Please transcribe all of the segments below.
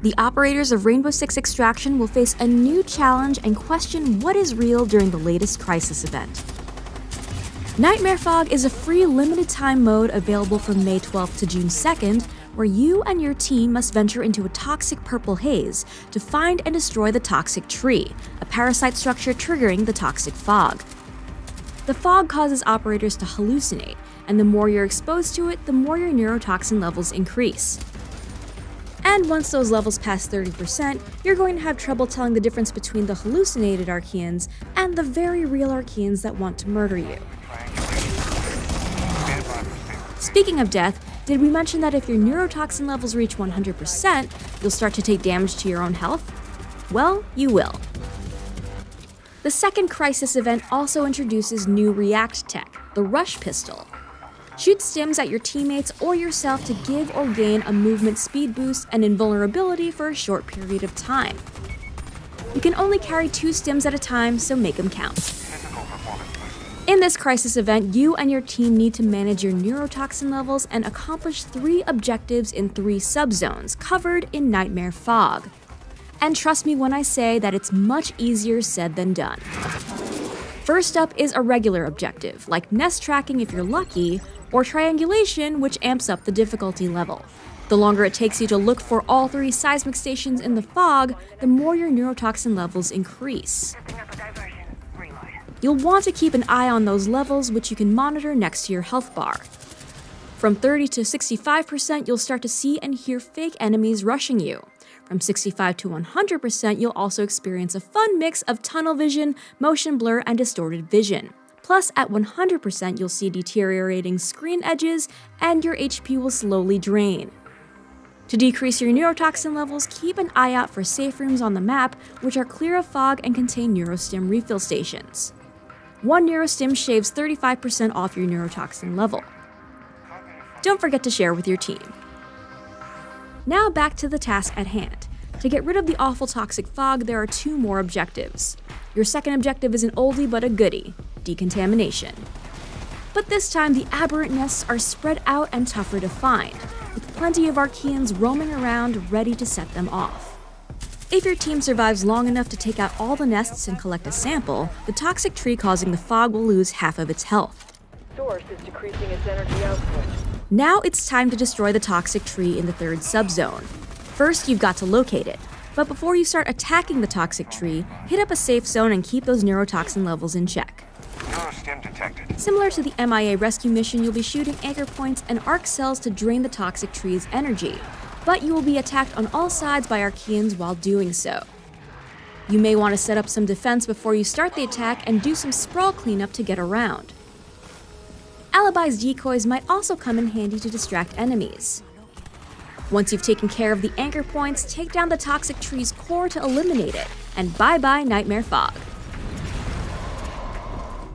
The operators of Rainbow Six Extraction will face a new challenge and question what is real during the latest Crisis event. Nightmare Fog is a free limited-time mode available from May 12th to June 2nd, where you and your team must venture into a toxic purple haze to find and destroy the toxic tree, a parasite structure triggering the toxic fog. The fog causes operators to hallucinate, and the more you're exposed to it, the more your neurotoxin levels increase. And once those levels pass 30%, you're going to have trouble telling the difference between the hallucinated Archaeans and the very real Archaeans that want to murder you. Speaking of death, did we mention that if your neurotoxin levels reach 100%, you'll start to take damage to your own health? Well, you will. The second Crisis event also introduces new React tech, the Rush Pistol. Shoot stims at your teammates or yourself to give or gain a movement speed boost and invulnerability for a short period of time. You can only carry 2 stims at a time, so make them count. In this Crisis event, you and your team need to manage your neurotoxin levels and accomplish 3 objectives in 3 subzones covered in Nightmare Fog. And trust me when I say that it's much easier said than done. First up is a regular objective, like nest tracking if you're lucky, or triangulation, which amps up the difficulty level. The longer it takes you to look for all 3 seismic stations in the fog, the more your neurotoxin levels increase. You'll want to keep an eye on those levels, which you can monitor next to your health bar. From 30 to 65%, you'll start to see and hear fake enemies rushing you. From 65 to 100%, you'll also experience a fun mix of tunnel vision, motion blur, and distorted vision. Plus, at 100%, you'll see deteriorating screen edges, and your HP will slowly drain. To decrease your neurotoxin levels, keep an eye out for safe rooms on the map, which are clear of fog and contain neurostim refill stations. 1 neurostim shaves 35% off your neurotoxin level. Don't forget to share with your team. Now back to the task at hand. To get rid of the awful toxic fog, there are 2 more objectives. Your second objective is an oldie but a goodie, decontamination. But this time, the aberrant nests are spread out and tougher to find, with plenty of Archaeans roaming around ready to set them off. If your team survives long enough to take out all the nests and collect a sample, the toxic tree causing the fog will lose half of its health. Source is decreasing its energy output. Now it's time to destroy the toxic tree in the 3rd subzone. First, you've got to locate it. But before you start attacking the toxic tree, hit up a safe zone and keep those neurotoxin levels in check. Neurostim detected. Similar to the MIA rescue mission, you'll be shooting anchor points and arc cells to drain the toxic tree's energy. But you will be attacked on all sides by Archaeans while doing so. You may want to set up some defense before you start the attack and do some sprawl cleanup to get around. Alibi's decoys might also come in handy to distract enemies. Once you've taken care of the anchor points, take down the toxic tree's core to eliminate it, and bye-bye Nightmare Fog.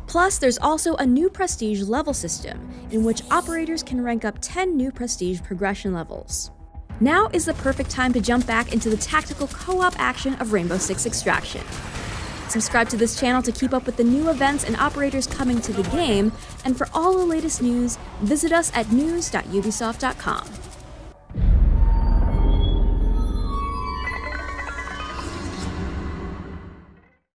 Plus, there's also a new prestige level system, in which operators can rank up 10 new prestige progression levels. Now is the perfect time to jump back into the tactical co-op action of Rainbow Six Extraction. Subscribe to this channel to keep up with the new events and operators coming to the game, and for all the latest news, visit us at news.ubisoft.com.